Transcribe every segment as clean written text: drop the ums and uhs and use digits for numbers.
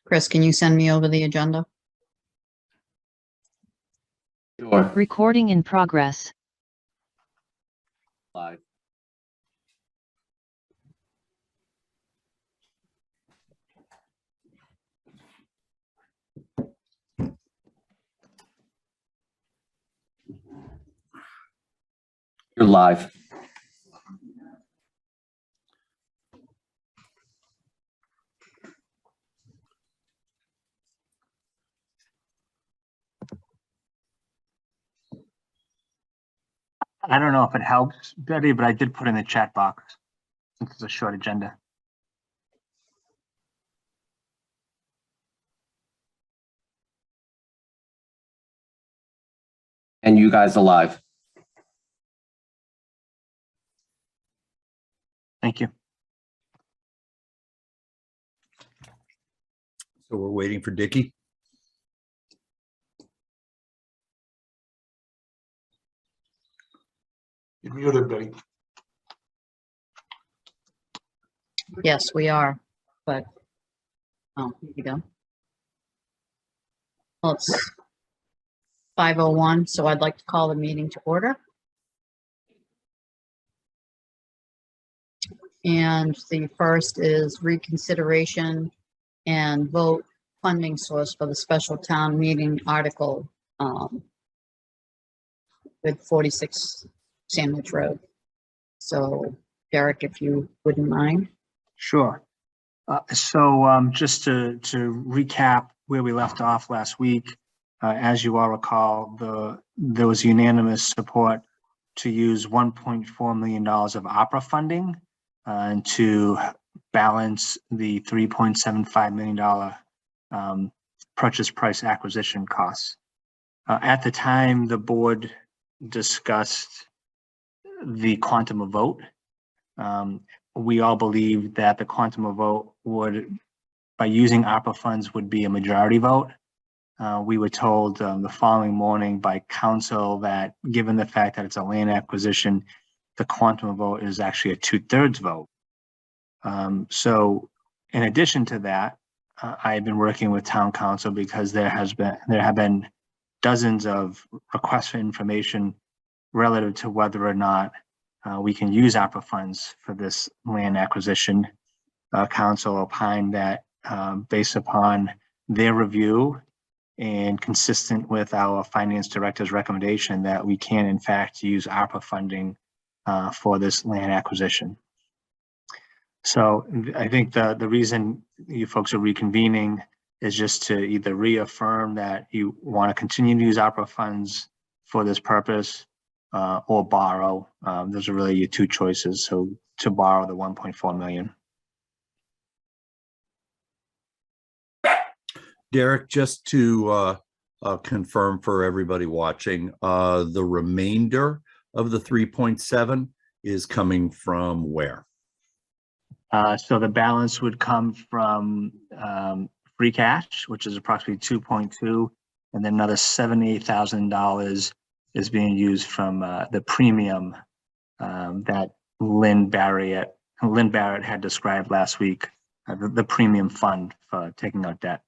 Chris, can you send me over the agenda? Sure. Recording in progress. Live. You're live. I don't know if it helps, Betty, but I did put in the chat box since it's a short agenda. And you guys are live. Thank you. So we're waiting for Dickie. You're muted, Betty. Yes, we are, but, oh, here you go. Well, it's 5:01, so I'd like to call the meeting to order. And the first is reconsideration and vote funding source for the special town meeting article with 46 Sandwich Road. So Derek, if you wouldn't mind. Sure. So just to recap where we left off last week, as you all recall, there was unanimous support to use $1.4 million of opera funding and to balance the $3.75 million purchase price acquisition costs. At the time, the board discussed the quantum of vote. We all believed that the quantum of vote would, by using ARPA funds, would be a majority vote. We were told the following morning by council that given the fact that it's a land acquisition, the quantum of vote is actually a 2/3 vote. So in addition to that, I've been working with town council because there have been dozens of requests for information relative to whether or not we can use ARPA funds for this land acquisition. Council opined that based upon their review and consistent with our finance director's recommendation that we can in fact use ARPA funding for this land acquisition. So I think the reason you folks are reconvening is just to either reaffirm that you want to continue to use ARPA funds for this purpose or borrow. Those are really your two choices. So to borrow the 1.4 million. Derek, just to confirm for everybody watching, the remainder of the 3.7 is coming from where? So the balance would come from free cash, which is approximately 2.2, and then another $78,000 is being used from the premium that Lynn Barrett had described last week, the premium fund for taking out debt.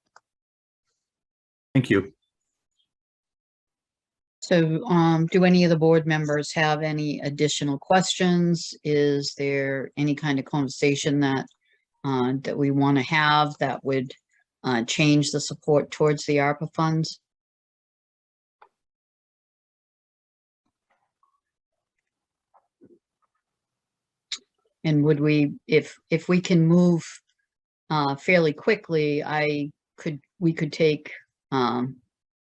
Thank you. So do any of the board members have any additional questions? Is there any kind of conversation that that we want to have that would change the support towards the ARPA funds? And would we, if we can move fairly quickly, we could take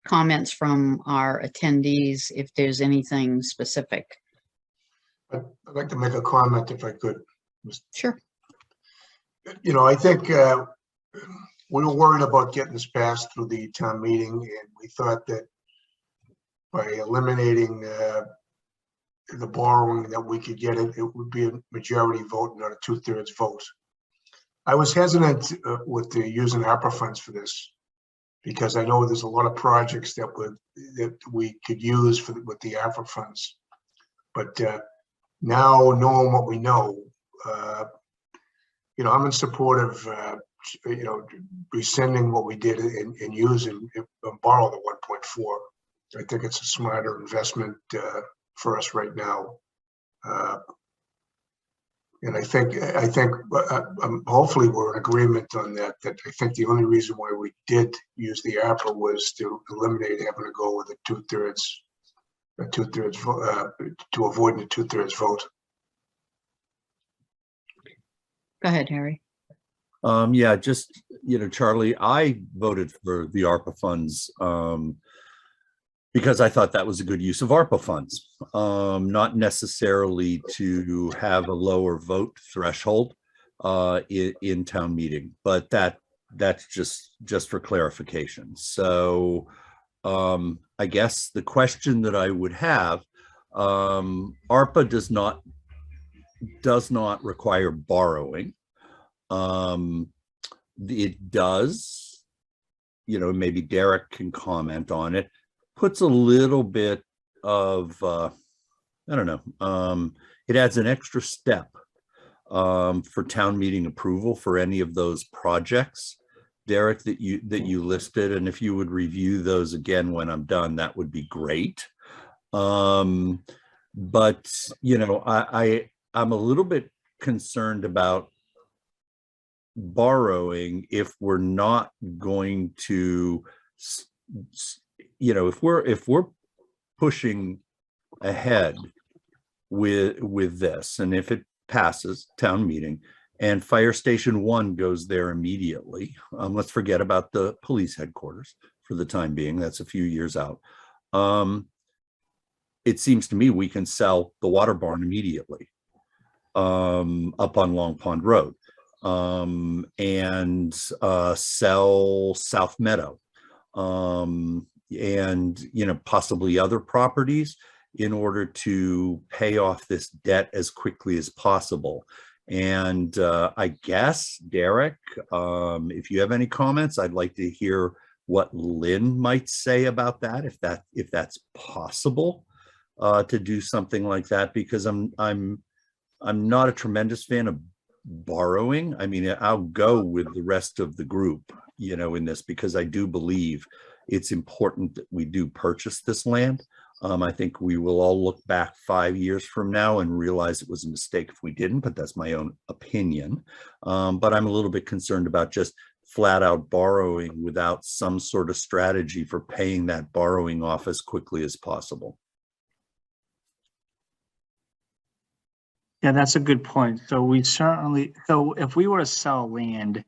comments from our attendees if there's anything specific. I'd like to make a comment if I could. Sure. You know, I think we were worried about getting this passed through the town meeting, and we thought that by eliminating the borrowing that we could get it would be a majority vote, not a 2/3 vote. I was hesitant with the using ARPA funds for this because I know there's a lot of projects that we could use with the ARPA funds. But now knowing what we know, you know, I'm in support of you know, rescinding what we did and use and borrow the 1.4. I think it's a smarter investment for us right now. And I think hopefully we're in agreement on that, that I think the only reason why we did use the ARPA was to eliminate having to go with a two-thirds vote, to avoid the two-thirds vote. Go ahead, Harry. Yeah, just, Charlie, I voted for the ARPA funds because I thought that was a good use of ARPA funds, not necessarily to have a lower vote threshold in town meeting, but that's just for clarification. So I guess the question that I would have, ARPA does not require borrowing. It does, maybe Derek can comment on it, puts a little bit of, I don't know, it adds an extra step for town meeting approval for any of those projects, Derek, that you listed. And if you would review those again when I'm done, that would be great. But, I'm a little bit concerned about borrowing if we're not going to, if we're pushing ahead with this, and if it passes town meeting and Fire Station 1 goes there immediately, let's forget about the police headquarters for the time being. That's a few years out. It seems to me we can sell the water barn immediately up on Long Pond Road, and sell South Meadow, and possibly other properties in order to pay off this debt as quickly as possible. And I guess, Derek, if you have any comments, I'd like to hear what Lynn might say about that, if that's possible to do something like that, because I'm not a tremendous fan of borrowing. I mean, I'll go with the rest of the group, in this, because I do believe it's important that we do purchase this land. I think we will all look back 5 years from now and realize it was a mistake if we didn't, but that's my own opinion. But I'm a little bit concerned about just flat out borrowing without some sort of strategy for paying that borrowing off as quickly as possible. Yeah, that's a good point. So if we were to sell land,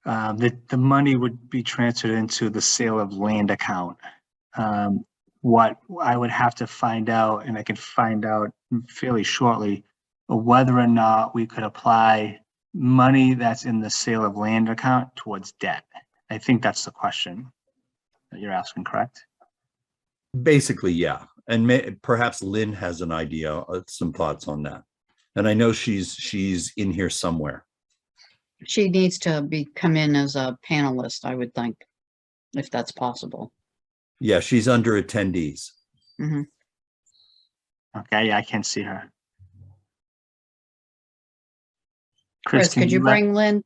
the money would be transferred into the sale of land account. What I would have to find out, and I can find out fairly shortly, whether or not we could apply money that's in the sale of land account towards debt. I think that's the question that you're asking, correct? Basically, yeah. And perhaps Lynn has an idea, some thoughts on that. And I know she's in here somewhere. She needs to come in as a panelist, I would think, if that's possible. Yeah, she's under attendees. Mm-hmm. Okay, yeah, I can't see her. Chris, could you bring Lynn?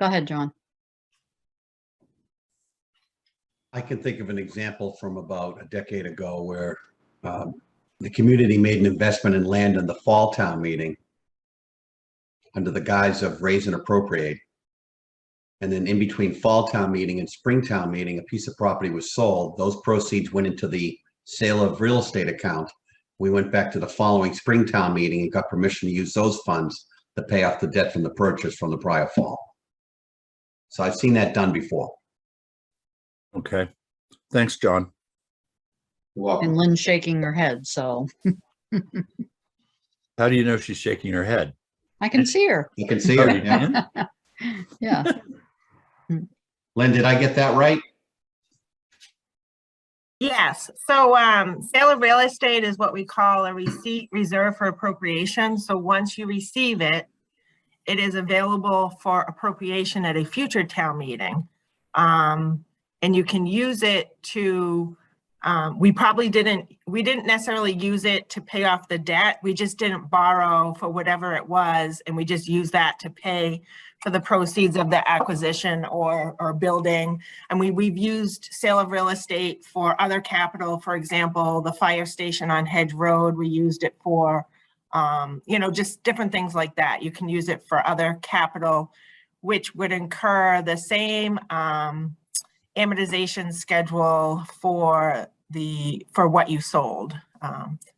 Go ahead, John. I can think of an example from about a decade ago where the community made an investment in land in the fall town meeting under the guise of raise and appropriate. And then in between fall town meeting and spring town meeting, a piece of property was sold. Those proceeds went into the sale of real estate account. We went back to the following spring town meeting and got permission to use those funds to pay off the debt from the purchase from the prior fall. So I've seen that done before. Okay. Thanks, John. You're welcome. And Lynn's shaking her head, so How do you know she's shaking her head? I can see her. You can see her. Yeah. Yeah. Lynn, did I get that right? Yes. So sale of real estate is what we call a receipt reserved for appropriation. So once you receive it, it is available for appropriation at a future town meeting. And you can use it to We didn't necessarily use it to pay off the debt. We just didn't borrow for whatever it was. And we just used that to pay for the proceeds of the acquisition or building. And we've used sale of real estate for other capital. For example, the fire station on Hedge Road, we used it for, just different things like that. You can use it for other capital, which would incur the same amortization schedule for what you sold.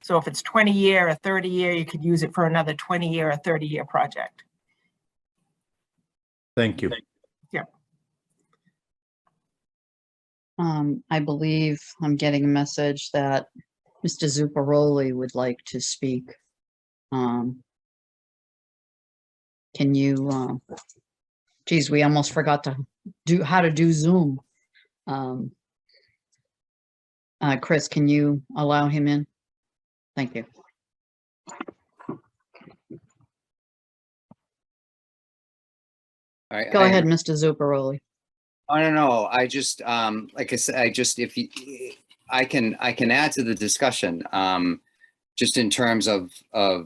So if it's 20-year or 30-year, you could use it for another 20-year or 30-year project. Thank you. Yeah. I believe I'm getting a message that Mr. Zuccaroli would like to speak. Can you, geez, we almost forgot to how to do Zoom. Chris, can you allow him in? Thank you. All right, Go ahead, Mr. Zuccaroli. I don't know. I just, like I said, if you, I can add to the discussion, just in terms of, a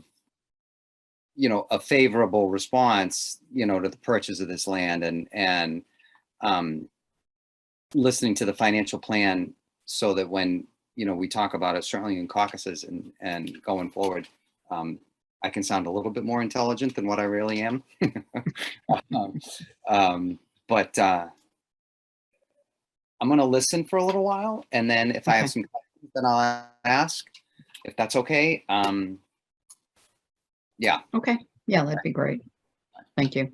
favorable response, to the purchase of this land and listening to the financial plan so that when, we talk about it, certainly in caucuses and going forward, I can sound a little bit more intelligent than what I really am. But I'm going to listen for a little while, and then if I have some questions, then I'll ask, if that's okay. Yeah. Okay, yeah, that'd be great. Thank you.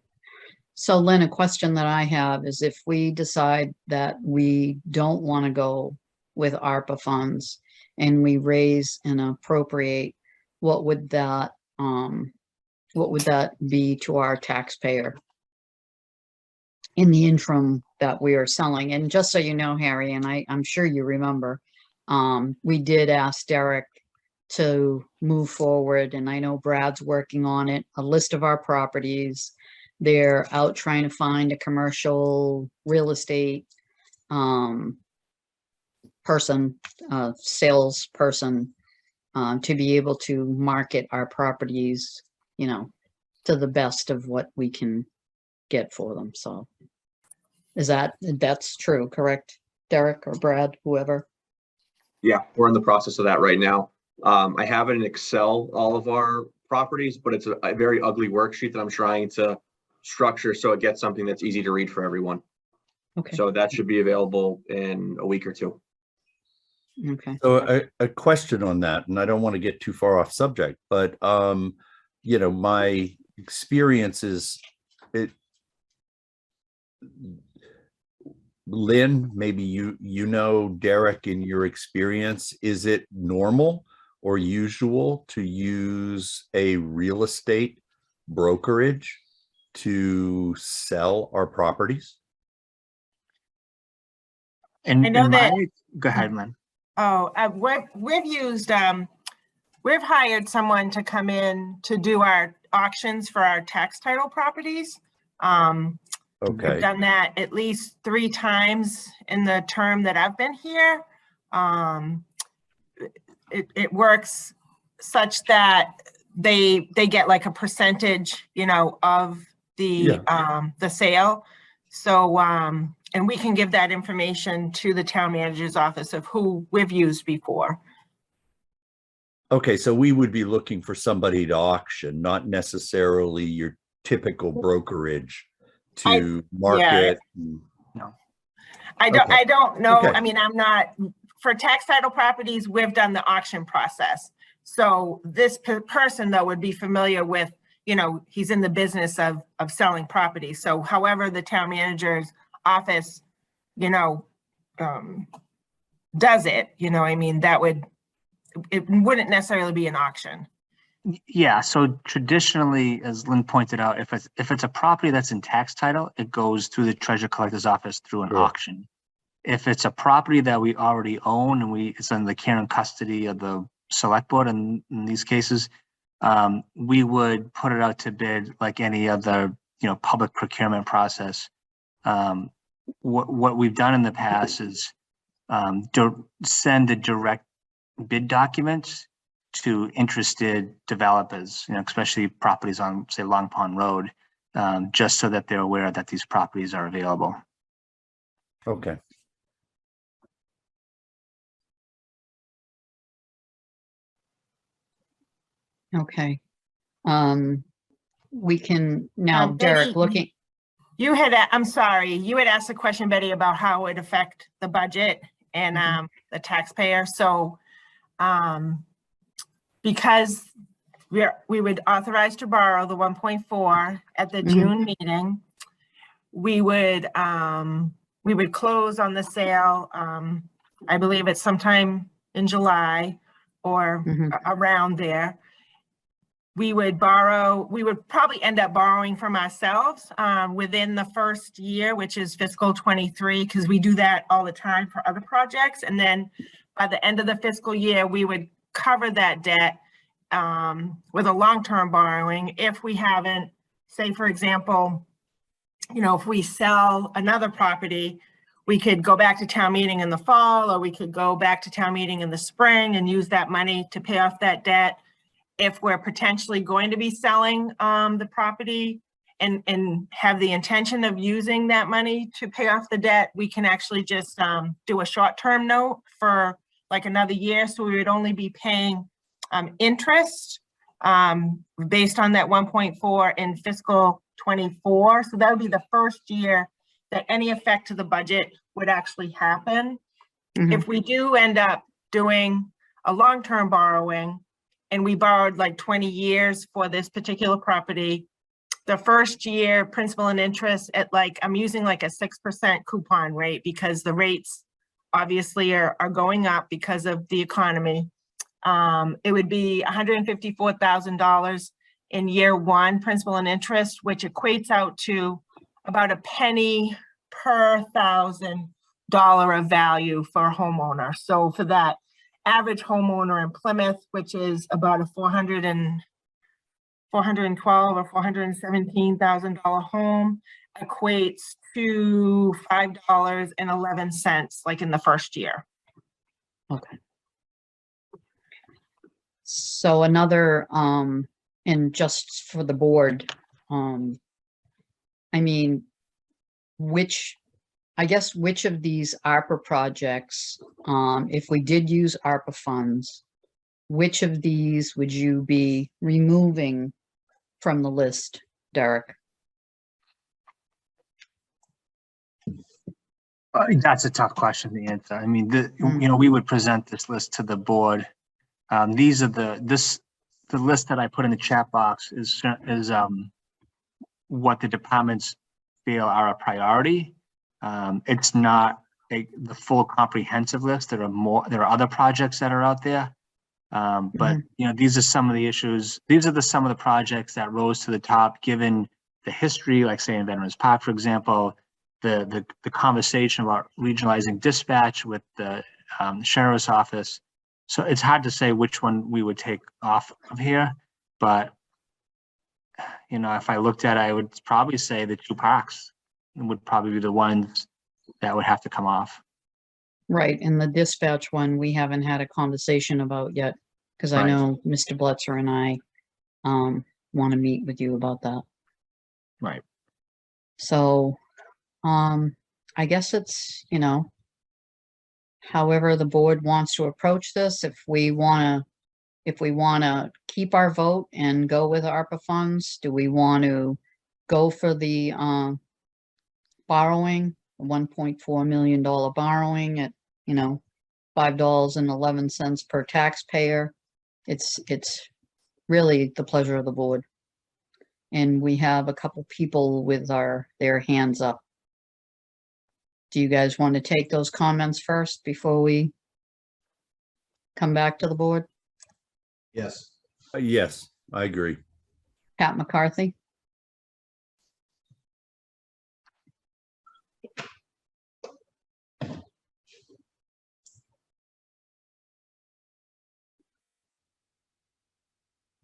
So Lynn, a question that I have is if we decide that we don't want to go with ARPA funds and we raise and appropriate, what would that be to our taxpayer in the interim that we are selling? And just so you know, Harry, and I'm sure you remember, we did ask Derek to move forward, and I know Brad's working on it, a list of our properties. They're out trying to find a commercial real estate salesperson to be able to market our properties, to the best of what we can get for them. So that's true, correct, Derek or Brad, whoever? Yeah, we're in the process of that right now. I have in Excel all of our properties, but it's a very ugly worksheet that I'm trying to structure so it gets something that's easy to read for everyone. Okay. So that should be available in a week or two. Okay. So a question on that, and I don't want to get too far off subject, but my experience is Lynn, maybe Derek, in your experience, is it normal or usual to use a real estate brokerage to sell our properties? And I know that. Go ahead, Lynn. Oh, we've hired someone to come in to do our auctions for our tax title properties. Okay. We've done that at least 3 times in the term that I've been here. It works such that they get like a percentage, of the sale. So, and we can give that information to the town manager's office of who we've used before. Okay, so we would be looking for somebody to auction, not necessarily your typical brokerage to market. No. I don't know. Okay. I mean, I'm not, for tax title properties, we've done the auction process. So this person though would be familiar with, he's in the business of selling property. So however the town manager's office, does it, it wouldn't necessarily be an auction. Yeah, so traditionally, as Lynn pointed out, if it's a property that's in tax title, it goes through the treasurer collector's office through an auction. If it's a property that we already own and it's in the care and custody of the select board in these cases, we would put it out to bid like any other, public procurement process. What we've done in the past is send the direct bid documents to interested developers, especially properties on, say, Long Pond Road, just so that they're aware that these properties are available. Okay. Okay. We can now, Betty, Derek, looking, You had, I'm sorry, you had asked a question, Betty, about how it would affect the budget and the taxpayer. So because we would authorize to borrow the 1.4 at the June meeting, we would close on the sale. I believe it's sometime in July or around there. We would probably end up borrowing from ourselves within the first year, which is fiscal 23, because we do that all the time for other projects. And then by the end of the fiscal year, we would cover that debt with a long-term borrowing. If we haven't, say, for example, if we sell another property, we could go back to town meeting in the fall, or we could go back to town meeting in the spring and use that money to pay off that debt. If we're potentially going to be selling the property and have the intention of using that money to pay off the debt, we can actually just do a short-term note for like another year. So we would only be paying interest based on that 1.4 in fiscal 24. So that would be the first year that any effect to the budget would actually happen. If we do end up doing a long-term borrowing, and we borrowed like 20 years for this particular property, the first year principal and interest at I'm using like a 6% coupon rate because the rates obviously are going up because of the economy. It would be $154,000 in year one principal and interest, which equates out to about a penny per $1,000 of value for a homeowner. So for that average homeowner in Plymouth, which is about a $412,000 or $417,000 home, equates to $5.11, like in the first year. okay. So another, and just for the board, I mean, which of these ARPA projects, if we did use ARPA funds, which of these would you be removing from the list, Derek? That's a tough question to answer. I mean, we would present this list to the board. These are the list that I put in the chat box is what the departments feel are a priority. It's not the full comprehensive list. There are other projects that are out there. But these are some of the issues. These are some of the projects that rose to the top, given the history, like say in Veterans Park, for example, the conversation about regionalizing dispatch with the sheriff's office. So it's hard to say which one we would take off of here, but if I looked at it, I would probably say the two parks would probably be the ones that would have to come off. Right, and the dispatch one, we haven't had a conversation about yet, because I Right. know Mr. Bletzer and I want to meet with you about that. Right. So, I guess it's, however the board wants to approach this. If we want to keep our vote and go with ARPA funds, do we want to go for the borrowing, $1.4 million borrowing at, $5.11 per taxpayer? It's really the pleasure of the board. And we have a couple people with their hands up. Do you guys want to take those comments first before we come back to the board? Yes. Yes, I agree. Pat McCarthy?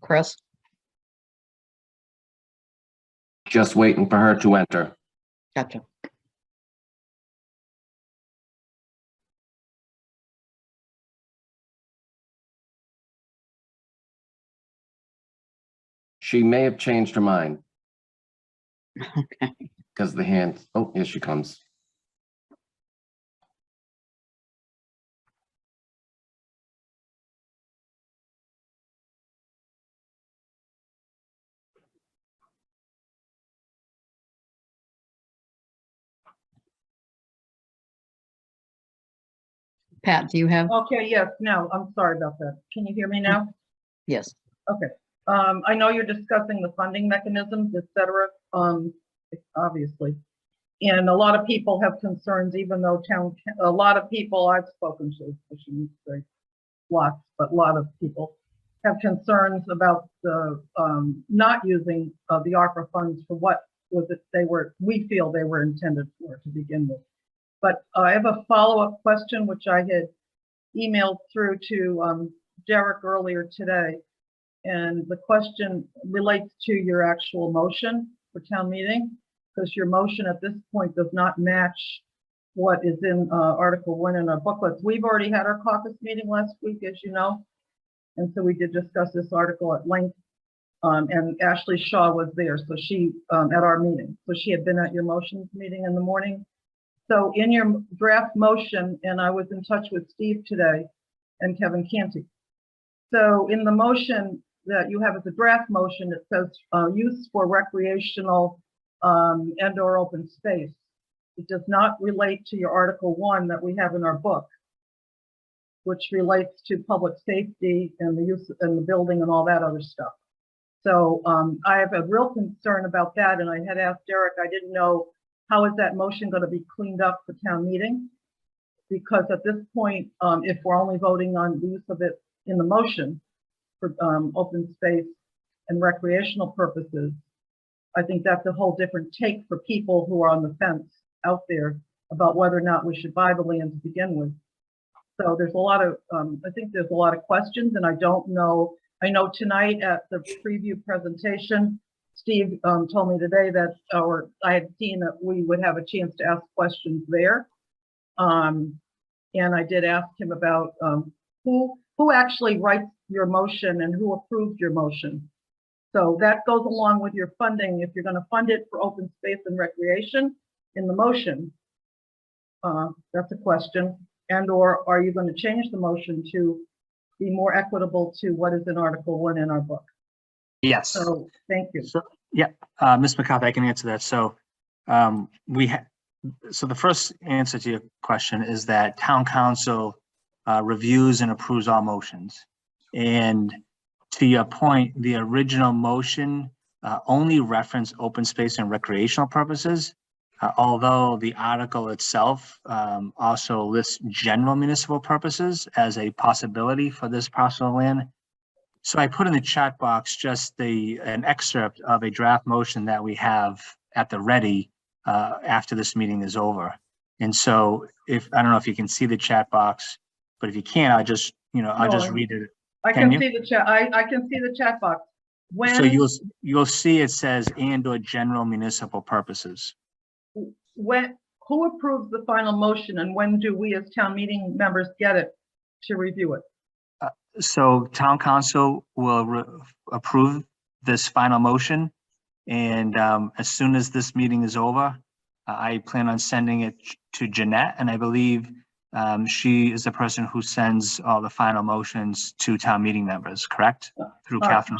Chris? Just waiting for her to enter. Gotcha. She may have changed her mind Okay. because the hand, oh, here she comes. Pat, do you have? Okay, yes, no, I'm sorry about that. Can you hear me now? Yes. Okay. I know you're discussing the funding mechanisms, et cetera, obviously. And a lot of people have concerns, even though a lot of people I've spoken to, I shouldn't say lots, but a lot of people have concerns about the not using the ARPA funds for what was it we feel they were intended for to begin with. But I have a follow-up question, which I had emailed through to Derek earlier today. And the question relates to your actual motion for town meeting, because your motion at this point does not match what is in Article 1 in our booklets. We've already had our caucus meeting last week, as you know. And so we did discuss this article at length. And Ashley Shaw was there, so she at our meeting. So she had been at your motions meeting in the morning. So in your draft motion, and I was in touch with Steve today and Kevin Canty. So in the motion that you have as a draft motion, it says use for recreational and or open space. It does not relate to your Article 1 that we have in our book, which relates to public safety and the use and the building and all that other stuff. So I have a real concern about that. And I had asked Derek, I didn't know, how is that motion going to be cleaned up for town meeting? Because at this point, if we're only voting on the use of it in the motion for open space and recreational purposes, I think that's a whole different take for people who are on the fence out there about whether or not we should buy the land to begin with. So there's a lot of, I think there's a lot of questions, and I don't know. I know tonight at the preview presentation, Steve told me today that, or I had seen that we would have a chance to ask questions there. And I did ask him about who actually writes your motion and who approved your motion. So that goes along with your funding. If you're going to fund it for open space and recreation in the motion, that's a question. And or are you going to change the motion to be more equitable to what is in Article 1 in our book? Yes. So thank you. So, yeah, Ms. McCarthy, I can answer that. So so the first answer to your question is that town council reviews and approves all motions. And to your point, the original motion only referenced open space and recreational purposes, although the article itself also lists general municipal purposes as a possibility for this parcel of land. So I put in the chat box just an excerpt of a draft motion that we have at the ready after this meeting is over. And so I don't know if you can see the chat box, but if you can't, I'll just read it. I can see the chat. I can see the chat box. So you'll see it says and or general municipal purposes. Who approves the final motion, and when do we as town meeting members get it to review it? So town council will approve this final motion. And as soon as this meeting is over, I plan on sending it to Jeanette. And I believe she is the person who sends all the final motions to town meeting members, correct? Through Catherine.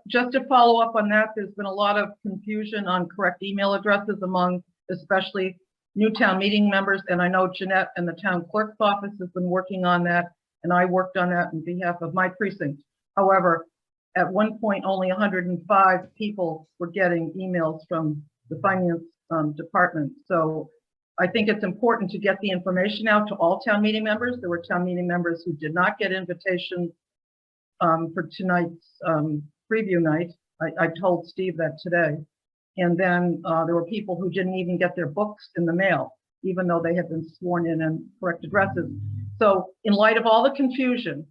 Just to follow up on that, there's been a lot of confusion on correct email addresses among especially new town meeting members. And I know Jeanette and the town clerk's office has been working on that. And I worked on that on behalf of my precinct. However, at one point, only 105 people were getting emails from the finance department. So I think it's important to get the information out to all town meeting members. There were town meeting members who did not get invitations for tonight's preview night. I told Steve that today. And then there were people who didn't even get their books in the mail, even though they had been sworn in and correct addresses. So in light of all the confusion,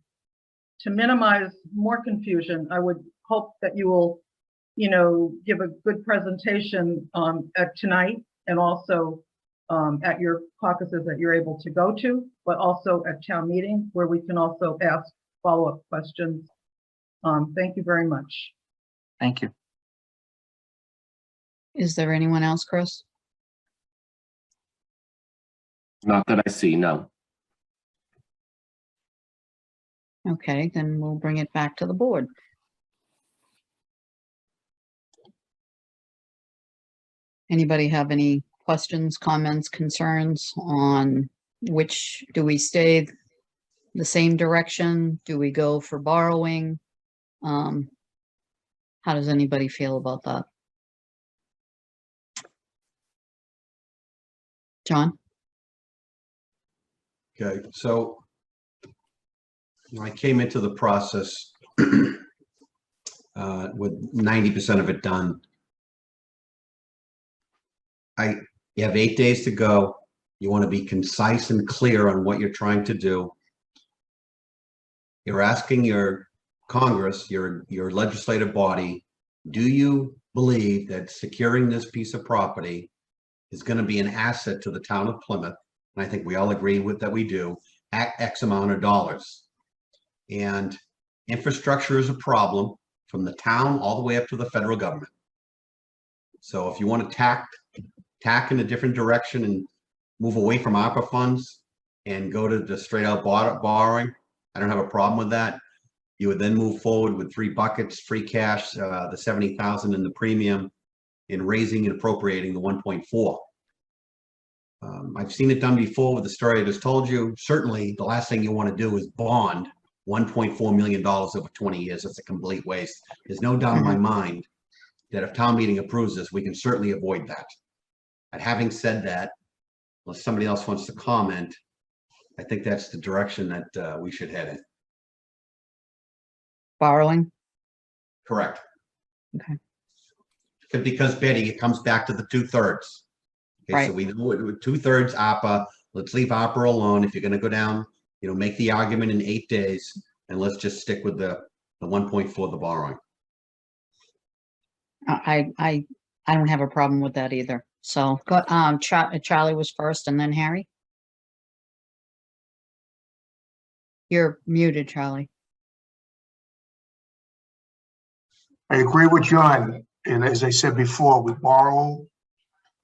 to minimize more confusion, I would hope that you will, give a good presentation at tonight and also at your caucuses that you're able to go to, but also at town meeting where we can also ask follow-up questions. Thank you very much. Thank you. Is there anyone else, Chris? Not that I see, no. Okay, then we'll bring it back to the board. Anybody have any questions, comments, concerns on which, do we stay the same direction? Do we go for borrowing? How does anybody feel about that? John? Okay, so when I came into the process with 90% of it done. You have 8 days to go. You want to be concise and clear on what you're trying to do. You're asking your Congress, your legislative body, do you believe that securing this piece of property is going to be an asset to the town of Plymouth? And I think we all agree with that we do, at X amount of dollars. And infrastructure is a problem from the town all the way up to the federal government. So if you want to tack in a different direction and move away from ARPA funds and go to the straight out borrowing, I don't have a problem with that. You would then move forward with 3 buckets, free cash, the 70,000 in the premium, in raising and appropriating the 1.4. I've seen it done before with the story I just told you. Certainly, the last thing you want to do is bond $1.4 million over 20 years. That's a complete waste. There's no doubt in my mind that if town meeting approves this, we can certainly avoid that. And having said that, unless somebody else wants to comment, I think that's the direction that we should head in. Borrowing? Correct. Okay. Because Betty, it comes back to the 2/3. Okay, so Right. we know it with 2/3 ARPA. Let's leave ARPA alone. If you're going to go down, make the argument in 8 days, and let's just stick with the 1.4, the borrowing. I don't have a problem with that either. So, Charlie was first and then Harry. You're muted, Charlie. I agree with John, and as I said before, we borrow,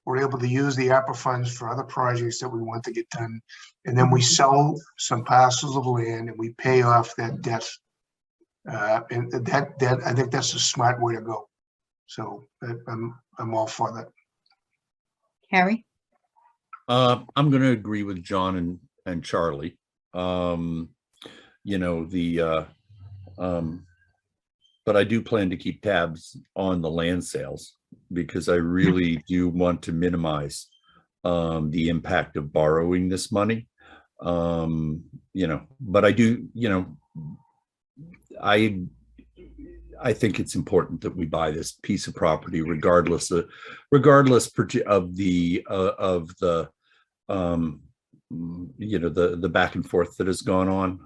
we're able to use the ARPA funds for other projects that we want to get done, and then we sell some parcels of land and we pay off that debt. And that I think that's a smart way to go. So I'm all for that. Harry? I'm going to agree with John and Charlie. But I do plan to keep tabs on the land sales because I really do want to minimize the impact of borrowing this money. But I do, I think it's important that we buy this piece of property regardless of the the back and forth that has gone on.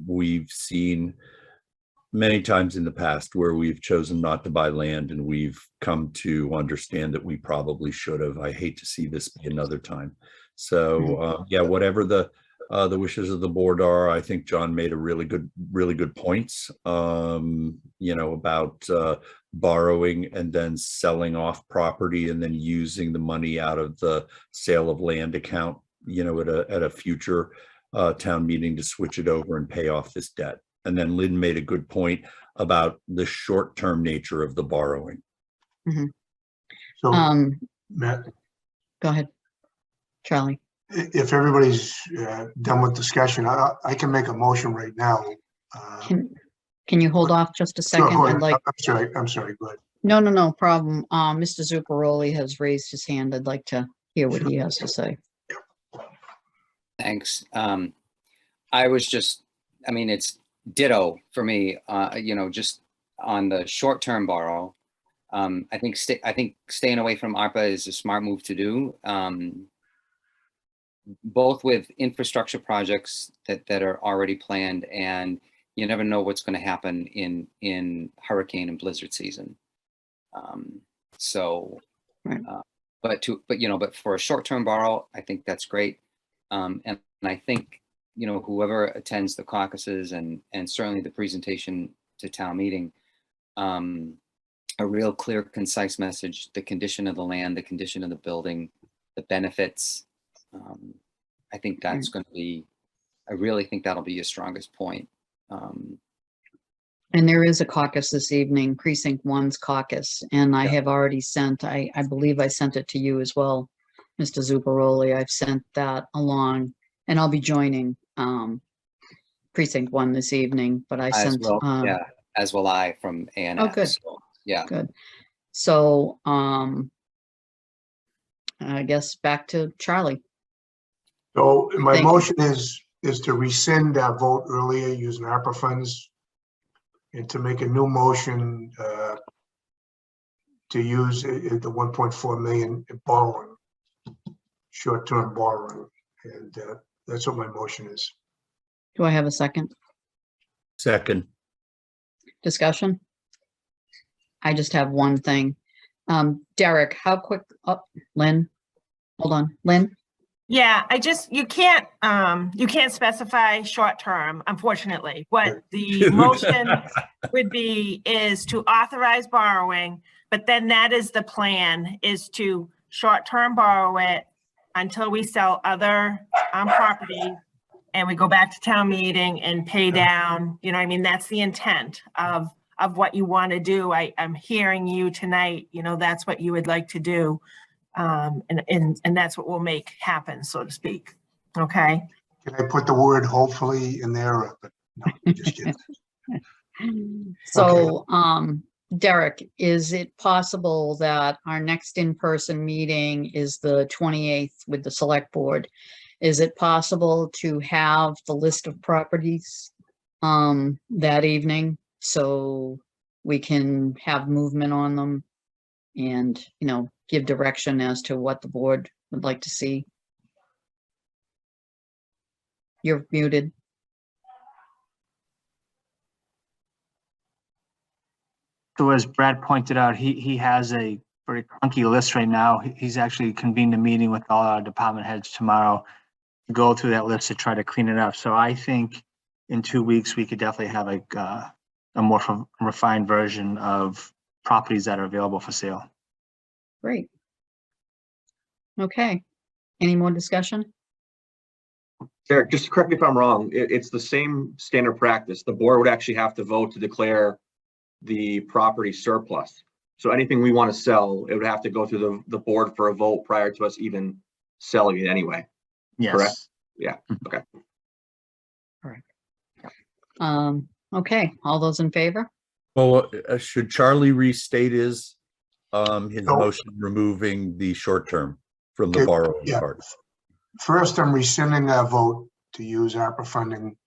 We've seen many times in the past where we've chosen not to buy land and we've come to understand that we probably should have. I hate to see this be another time. So yeah, whatever the wishes of the board are, I think John made a really good points, about borrowing and then selling off property and then using the money out of the sale of land account, at a future town meeting to switch it over and pay off this debt. And then Lynn made a good point about the short-term nature of the borrowing. So Um, Matt, go ahead, Charlie. if everybody's done with discussion, I can make a motion right now. Can you hold off just a Sure, second? go I'd ahead. like, I'm sorry, go ahead. no problem. Mr. Zuccaroli has raised his hand. I'd like to hear what he has to say. Thanks. It's ditto for me, just on the short-term borrow. I think staying away from ARPA is a smart move to do, both with infrastructure projects that are already planned, and you never know what's going to happen in hurricane and blizzard season. Right. But for a short-term borrow, I think that's great. And I think, whoever attends the caucuses and certainly the presentation to town meeting, a real clear, concise message, the condition of the land, the condition of the building, the benefits. I think that's going to be, I really think that'll be your strongest point. And there is a caucus this evening, Precinct One's caucus, and I Yeah. have already sent, I believe I sent it to you as well, Mr. Zuparoli. I've sent that along, and I'll be joining Precinct One this evening, but I As sent, well, yeah, as will I from ANF. Oh, good. So, yeah. good. So, I guess back to Charlie. So my Thank you. motion is to rescind our vote earlier using ARPA funds and to make a new motion to use the 1.4 million borrowing, short-term borrowing. And that's what my motion is. Do I have a second? Second. Discussion? I just have one thing. Derek, how quick, oh, Lynn, hold on, Lynn? Yeah, you can't specify short term, unfortunately. What the motion would be is to authorize borrowing, but then that is the plan, is to short-term borrow it until we sell other properties and we go back to town meeting and pay down, you know, I mean, that's the intent of what you want to do. I'm hearing you tonight, you know, that's what you would like to do. And that's what we'll make happen, so to speak. Okay. Can I put the word hopefully in there? But no, just kidding. So, Derek, is it possible that our next in-person meeting is the 28th with the select board? Is it possible to have the list of properties that evening so we can have movement on them and, you know, give direction as to what the board would like to see? You're muted. So as Brad pointed out, he has a very clunky list right now. He's actually convened a meeting with all our department heads tomorrow to go through that list to try to clean it up. So I think in 2 weeks, we could definitely have a more refined version of properties that are available for sale. Great. Okay. Any more discussion? Derek, just correct me if I'm wrong. It's the same standard practice. The board would actually have to vote to declare the property surplus. So anything we want to sell, it would have to go through the board for a vote prior to us even selling it anyway. Yes. Correct. Yeah. Okay. Okay, all those in favor? Well, should Charlie restate his No. motion removing the short term from the Okay, borrowing yeah. part? First, I'm rescinding our vote to use ARPA funding.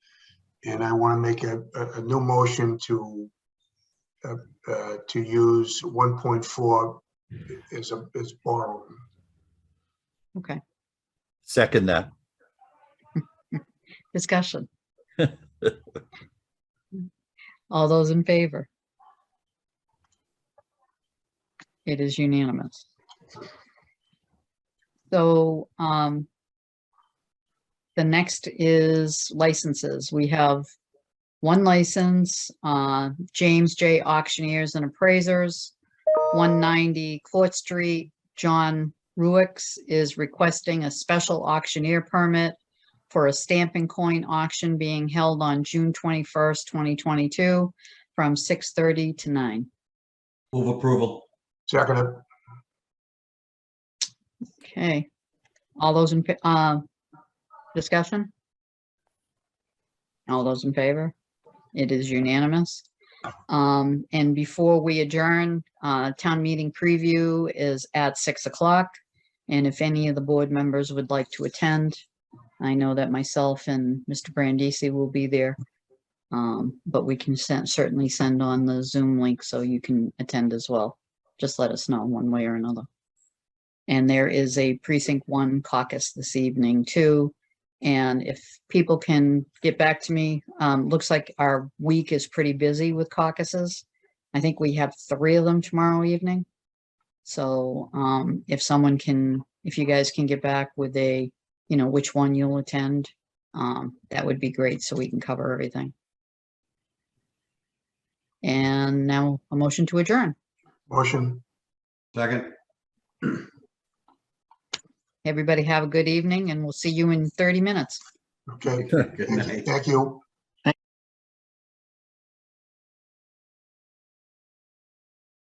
And I want to make a new motion to use 1.4 as borrowing. Okay, Second that. discussion. All those in favor? It is unanimous. So, the next is licenses. We have one license, James J. Auctioneers and Appraisers, 190 Court Street. John Ruix is requesting a special auctioneer permit for a stamping coin auction being held on June 21st, 2022 from 6:30 to 9. Move approval. Second, Okay. All those in, discussion? All those in favor? It is unanimous. And before we adjourn, town meeting preview is at 6 o'clock. And if any of the board members would like to attend, I know that myself and Mr. Brandisi will be there. But we can certainly send on the Zoom link so you can attend as well. Just let us know one way or another. And there is a Precinct 1 caucus this evening too. And if people can get back to me, looks like our week is pretty busy with caucuses. I think we have 3 of them tomorrow evening. So if you guys can get back with which one you'll attend, that would be great so we can cover everything. And now a motion to adjourn. Motion, Second. Everybody have a good evening and we'll see you in 30 minutes. okay. Good night. Thank you.